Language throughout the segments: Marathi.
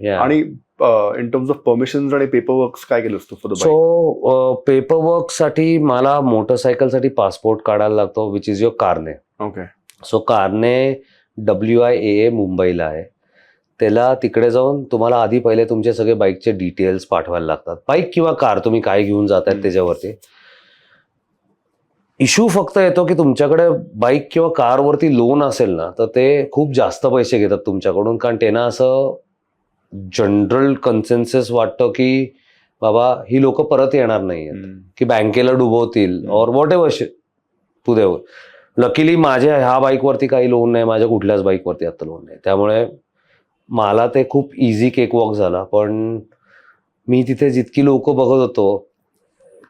आणि इन टर्म्स ऑफ परमिशन्स आणि पेपरवर्क काय केलं असतं for the bike? So paperwork साठी मला मोटरसायकलसाठी पासपोर्ट काढायला लागतो, विच इज युअर कारने. ओके. सो कारने WIAA मुंबईला आहे. त्याला तिकडे जाऊन तुम्हाला आधी पहिले तुमचे सगळे बाईकचे डिटेल्स पाठवायला लागतात. बाईक किंवा कार तुम्ही काय घेऊन जातायत त्याच्यावरती. इश्यू फक्त येतो की तुमच्याकडे बाईक किंवा कारवरती लोन असेल ना, तर ते खूप जास्त पैसे घेतात तुमच्याकडून, कारण त्यांना असं जनरल कन्सेन्सस वाटतं की बाबा ही लोक परत येणार नाहीयेत, की बँकेला डुबवतील और व्हॉट एव्हर टू देवर. लकीली माझ्या ह्या बाईकवरती काही लोन नाही, माझ्या कुठल्याच बाईकवरती आता लोन नाही, त्यामुळे मला ते खूप इझी केक वॉक झाला. पण मी तिथे जितकी लोक बघत होतो,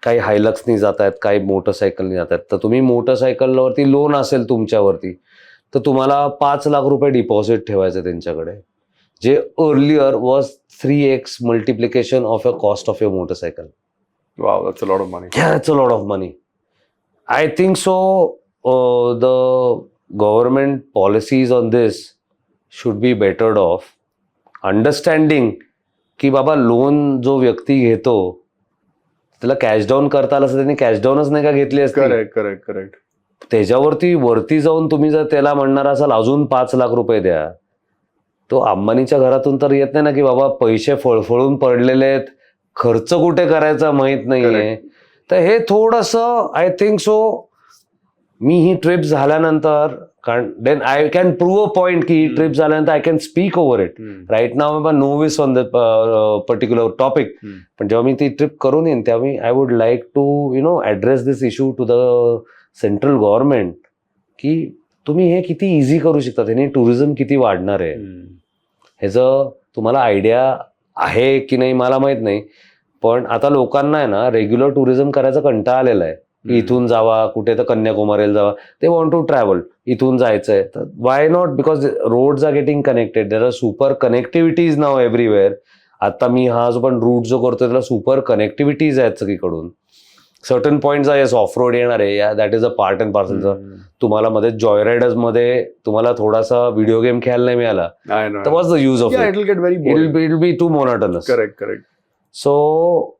काही हायलक्सनी जात आहेत, काही मोटरसायकलनी जात आहेत, तर तुम्ही मोटरसायकलवरती लोन असेल तुमच्यावरती तर तुम्हाला 5 लाख रुपये डिपॉझिट ठेवायचं त्यांच्याकडे, जे earlier was 3x multiplication of a cost of your motorcycle. Wow, that's a lot of money. That's a lot of money. I think so. The government policies on this should be bettered off. Understanding की बाबा लोन जो व्यक्ती घेतो त्याला कॅश डाऊन करता आलं असं त्यांनी कॅश डाऊनच नाही का घेतली असती. करेक्ट. त्याच्यावरती वरती जाऊन तुम्ही जर त्याला म्हणणार असाल अजून 5 लाख रुपये द्या, तो अंबानीच्या घरातून तर येत नाही ना की बाबा पैसे फळफळून पडलेले आहेत, खर्च कुठे करायचा माहित नाहीये. तर हे थोडंसं आय थिंक सो मी ही ट्रिप झाल्यानंतर, कारण then I can prove a point की ही ट्रिप झाल्यानंतर I can speak over it. Right now मी novice on the particular topic, पण जेव्हा मी ती ट्रिप करून येईन तेव्हा I would like to address this issue to the central government की तुम्ही हे किती इझी करू शकता, ह्याने टुरिझम किती वाढणार आहे. ह्याचं तुम्हाला आयडिया आहे की नाही मला माहित नाही, पण आता लोकांना आहे ना रेग्युलर टुरिझम करायचा कंटाळा आलेला आहे. इथून जावा कुठे तर कन्याकुमारीला जावा, ते वॉन्ट टू ट्रॅव्हल, इथून जायचंय तर why not, because roads are getting connected, there are super connectivities now everywhere. आता मी हा जो पण रूट जो करतोय त्याला सुपर कनेक्टिव्हिटीज आहेत सगळीकडून. सर्टन पॉइंट्स आहे ऑफ रोड येणार आहे, that is a part and पार्सलचं. तुम्हाला मध्ये जॉय रायडर्स मध्ये तुम्हाला थोडासा व्हिडिओ गेम खेळायला नाही मिळाला तर was the use of it. It will be too monotonous. Correct. So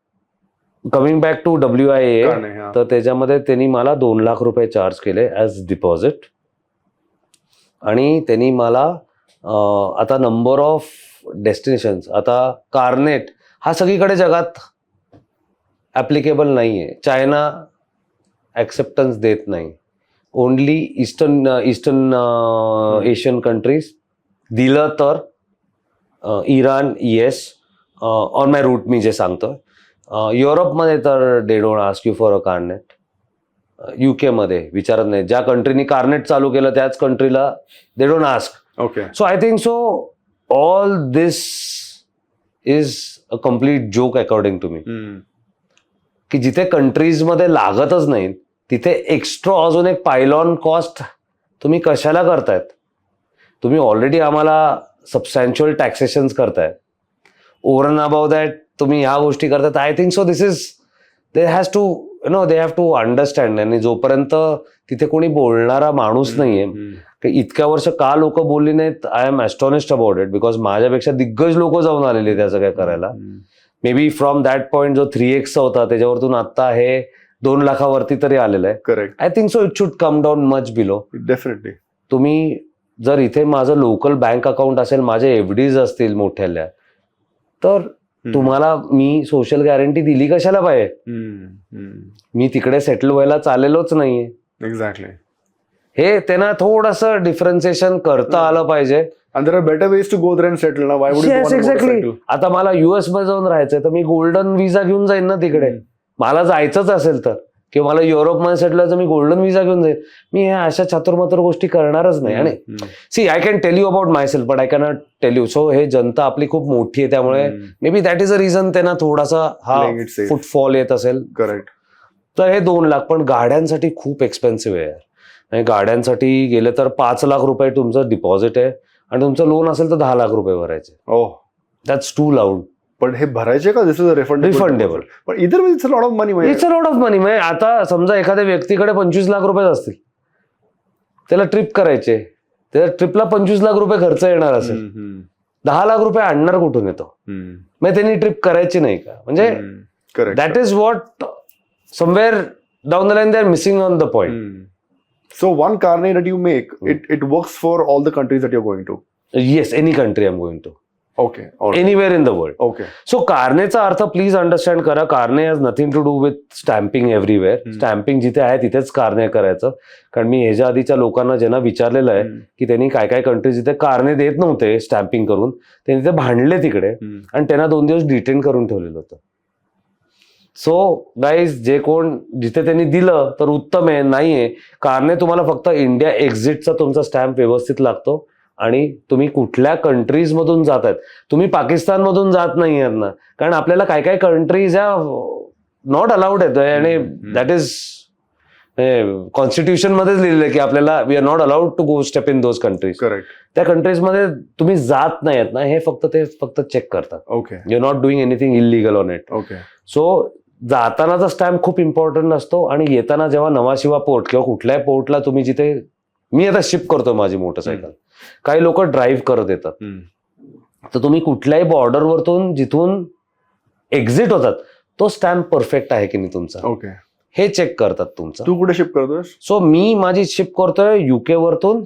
coming back to WIAA, तर त्याच्यामध्ये त्यांनी मला 2 लाख रुपये चार्ज केले ॲज डिपॉझिट. आणि त्यांनी मला आता नंबर ऑफ डेस्टिनेशन्स, आता कारनेट हा सगळीकडे जगात ॲप्लिकेबल नाही आहे. चायना ॲक्सेप्टन्स देत नाही, ओनली ईस्टर्न एशियन कंट्रीज. दिलं तर Iran yes on my route मी जे सांगतोय. युरोपमध्ये तर they don't ask you for a carnet. UK मध्ये विचारत नाही, ज्या कंट्रीनी कारनेट चालू केलं त्याच कंट्रीला they don't ask. Okay. So I think so all this is a complete joke according to me, की जिथे कंट्रीजमध्ये लागतच नाही तिथे एक्स्ट्रा अजून एक पायलॉन कॉस्ट तुम्ही कशाला करतायत. तुम्ही ऑलरेडी आम्हाला सबस्टॅन्शियल टॅक्सेशन्स करताय, ओव्हर अँड अबाव दॅट तुम्ही ह्या गोष्टी करतात. I think so this is they has to they have to understand. आणि जोपर्यंत तिथे कोणी बोलणारा माणूस नाहीये, इतक्या वर्ष का लोक बोलली नाहीत, I am astonished about it, because माझ्यापेक्षा दिग्गज लोक जाऊन आलेले त्या सगळ्या करायला. May be from that point जो 3x होता त्याच्यावरतून आता हे 2 लाखावरती तरी आलेलं आहे. Correct. I think so it should come down much below. Definitely. तुम्ही जर इथे माझं लोकल बँक अकाउंट असेल, माझे FDs असतील मोठ्याल्या, तर तुम्हाला मी सोशल गॅरंटी दिली कशाला पाहिजे. मी तिकडे सेटल व्हायला चाललेलोच नाहीये. एक्झॅक्टली. हे त्यांना थोडंसं डिफरन्सिएशन करता आलं पाहिजे. And there are better ways to go there and settle. Now, why would you Yes, want to exactly. settle? आता मला US मध्ये जाऊन राहायचंय तर मी गोल्डन व्हिसा घेऊन जाईन ना तिकडे. मला जायचंच असेल तर, किंवा मला युरोपमध्ये सेटल व्हायचं, मी गोल्डन व्हिसा घेऊन जाईन. मी ह्या अशा चातुरमातुर गोष्टी करणारच नाही. आणि see I can tell you about myself but I cannot tell you. So हे जनता आपली खूप मोठी आहे, त्यामुळे maybe that is a reason त्यांना थोडासा हा फुटफॉल येत असेल. करेक्ट. तर हे 2 लाख, पण गाड्यांसाठी खूप एक्सपेन्सिव्ह आहे. आणि गाड्यांसाठी गेले तर 5 लाख रुपये तुमचं डिपॉझिट आहे, आणि तुमचं लोन असेल तर 10 लाख रुपये भरायचे. Oh, that's too loud. पण हे भरायचे का? This is refundable. पण इधर it's a lot of money. It's a lot of money. म्हणजे आता समजा एखाद्या व्यक्तीकडे 25 लाख रुपये असतील, त्याला ट्रिप करायचे, त्या ट्रिपला 25 लाख रुपये खर्च येणार असेल, 10 लाख रुपये आणणार कुठून येतो? मग त्यांनी ट्रिप करायची नाही का? म्हणजे that is what somewhere down the line they are missing on the point. So one carnet that you make, it works for all the countries that you're going to. Yes, any country I am going to. Okay. All right. Anywhere in the world. Okay. So कार्नेचा अर्थ प्लीज अंडरस्टँड करा. Carnet has nothing to do with stamping everywhere. Stamping जिथे आहे तिथेच कार्ने करायचं. कारण मी ह्याच्या आधीच्या लोकांना ज्यांना विचारलेलं आहे की त्यांनी काय काय कंट्रीज जिथे कार्ने देत नव्हते स्टॅम्पिंग करून, त्यांनी ते भांडले तिकडे आणि त्यांना 2 दिवस डिटेन करून ठेवलेलं होतं. सो गाईज, जे कोण जिथे त्यांनी दिलं तर उत्तम आहे, नाहीये कारणे तुम्हाला फक्त इंडिया एक्झिटचा तुमचा स्टॅम्प व्यवस्थित लागतो आणि तुम्ही कुठल्या कंट्रीज मधून जात आहेत. तुम्ही पाकिस्तान मधून जात नाही आहेत ना, कारण आपल्याला काय काय कंट्रीज या नॉट अलाउड आहेत आणि दॅट इज कॉन्स्टिट्यूशन मध्येच लिहिलेलं आहे की आपल्याला we are not allowed to go step in those countries. Correct. त्या कंट्रीज मध्ये तुम्ही जात नाही आहेत ना, हे फक्त चेक करतात. Okay. You are not doing anything illegal on it. Okay. So जातानाचा स्टॅम्प खूप इम्पॉर्टंट असतो आणि येताना जेव्हा नवाशिवा पोर्ट किंवा कुठल्याही पोर्टला तुम्ही जिथे, मी आता शिप करतो माझी मोटरसायकल, काही लोक ड्राईव्ह करत येतात, तर तुम्ही कुठल्याही बॉर्डरवरतून जिथून एक्झिट होतात तो स्टॅम्प परफेक्ट आहे की नाही तुमचा, Okay. हे चेक करतात तुमचं. तू कुठे शिप करतोस? सो मी माझी शिप करतोय UK वरतून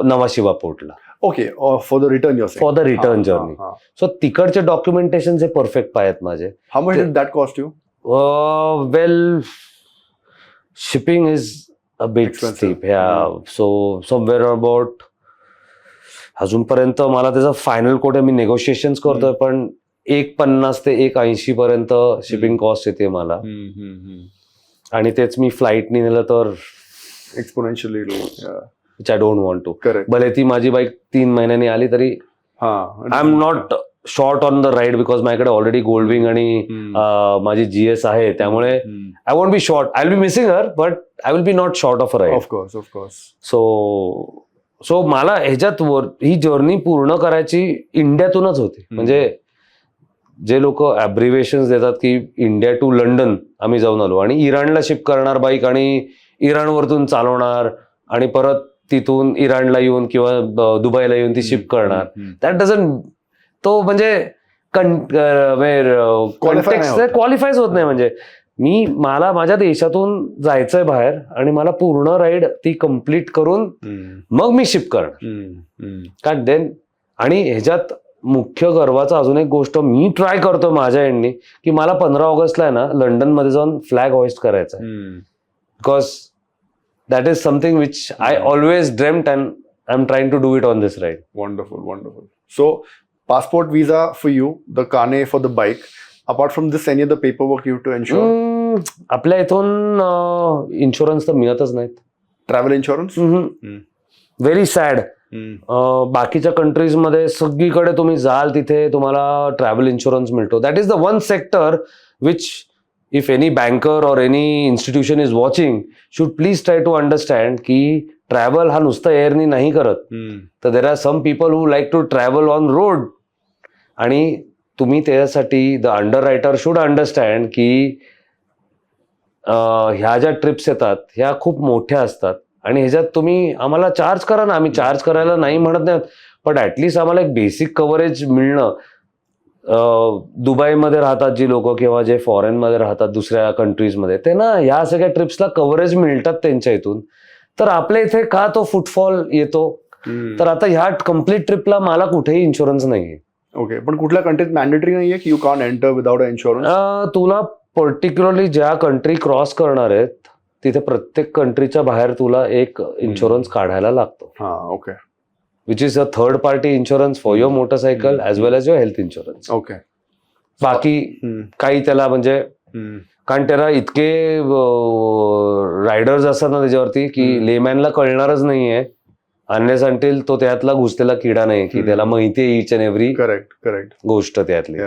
नवाशिवा पोर्टला. Okay. For the return you're saying. For the return journey. So तिकडचे डॉक्युमेंटेशन जे परफेक्ट आहेत माझे. How much did that cost you? Well, shipping is a bit Expensive. Steep. So somewhere about, अजूनपर्यंत मला त्याचा फायनल कोट आहे, मी नेगोशिएशन करतोय, पण 1.50 ते 1.80 पर्यंत शिपिंग कॉस्ट येते मला. आणि तेच मी फ्लाईटनी नेलं तर Exponentially low. Yeah. Which I don't want to. Correct. भले ती माझी बाईक 3 महिन्यांनी आली तरी I am not short on the ride because माझ्याकडे ऑलरेडी गोल्डविंग आणि माझी GS आहे, त्यामुळे I won't be short. I will be missing her but I will be not short of a ride. Of course. Of course. So मला ह्याच्यात ही जर्नी पूर्ण करायची इंडियातूनच होती. म्हणजे जे लोक ॲब्रिव्हेशन देतात की इंडिया टू लंडन आम्ही जाऊन आलो आणि इराणला शिप करणार बाईक आणि इराणवरतून चालवणार आणि परत तिथून इराणला येऊन किंवा दुबईला येऊन ती शिप करणार, दॅट डझंट, तो म्हणजे क्वालिफायच होत नाही. म्हणजे मला माझ्या देशातून जायचंय बाहेर आणि मला पूर्ण राईड ती कम्प्लीट करून मग मी शिप करणार. का देन, आणि ह्याच्यात मुख्य गर्वाचा अजून एक गोष्ट मी ट्राय करतो माझ्या एंडनी की मला 15 ऑगस्टला आहे ना लंडन मध्ये जाऊन फ्लॅग होइस्ट करायचा आहे. Because that is something which I always dreamt and I'm trying to do it on this ride. Wonderful, wonderful. So, passport, visa for you, the carnet for the bike. Apart from this, any other paperwork you have to ensure? आपल्या इथून इन्शुरन्स तर मिळतच नाहीत. Travel insurance? Very sad. बाकीच्या कंट्रीज मध्ये सगळीकडे तुम्ही जाल तिथे तुम्हाला ट्रॅव्हल इन्शुरन्स मिळतो. That is the one sector which if any banker or any institution is watching should please try to understand की ट्रॅव्हल हा नुसतं एअरनी नाही करत, तर there are some people who like to travel on road. आणि तुम्ही त्याच्यासाठी the underwriter should understand की ह्या ज्या ट्रिप्स येतात ह्या खूप मोठ्या असतात आणि ह्याच्यात तुम्ही आम्हाला चार्ज करा ना, आम्ही चार्ज करायला नाही म्हणत नाही, पण ऍटलिस्ट आम्हाला एक बेसिक कव्हरेज मिळणं. दुबईमध्ये राहतात जी लोक किंवा जे फॉरेनमध्ये राहतात दुसऱ्या कंट्रीजमध्ये, ते ना ह्या सगळ्या ट्रिप्सला कव्हरेज मिळतात त्यांच्या इथून, तर आपल्या इथे का तो फुटफॉल येतो. तर आता ह्या कम्प्लीट ट्रिपला मला कुठेही इन्शुरन्स नाहीये. ओके, पण कुठल्या कंट्रीत मॅन्डेटरी नाहीये की यू कॉन्ट एंटर विदाउट इन्शुरन्स? तुला पर्टिक्युलरली ज्या कंट्री क्रॉस करणार आहेत तिथे प्रत्येक कंट्रीच्या बाहेर तुला एक इन्शुरन्स काढायला लागतो. Okay. which is a third party insurance for your motorcycle as well as your health insurance. Okay. बाकी काही त्याला म्हणजे कारण त्याला इतके रायडर्स असतात ना त्याच्यावरती की लेमॅनला कळणारच नाहीये अनलेस अंटिल तो त्यातला घुसलेला किडा नाही की त्याला माहिती आहे इच अँड एव्हरी करेक्ट गोष्ट त्यातली.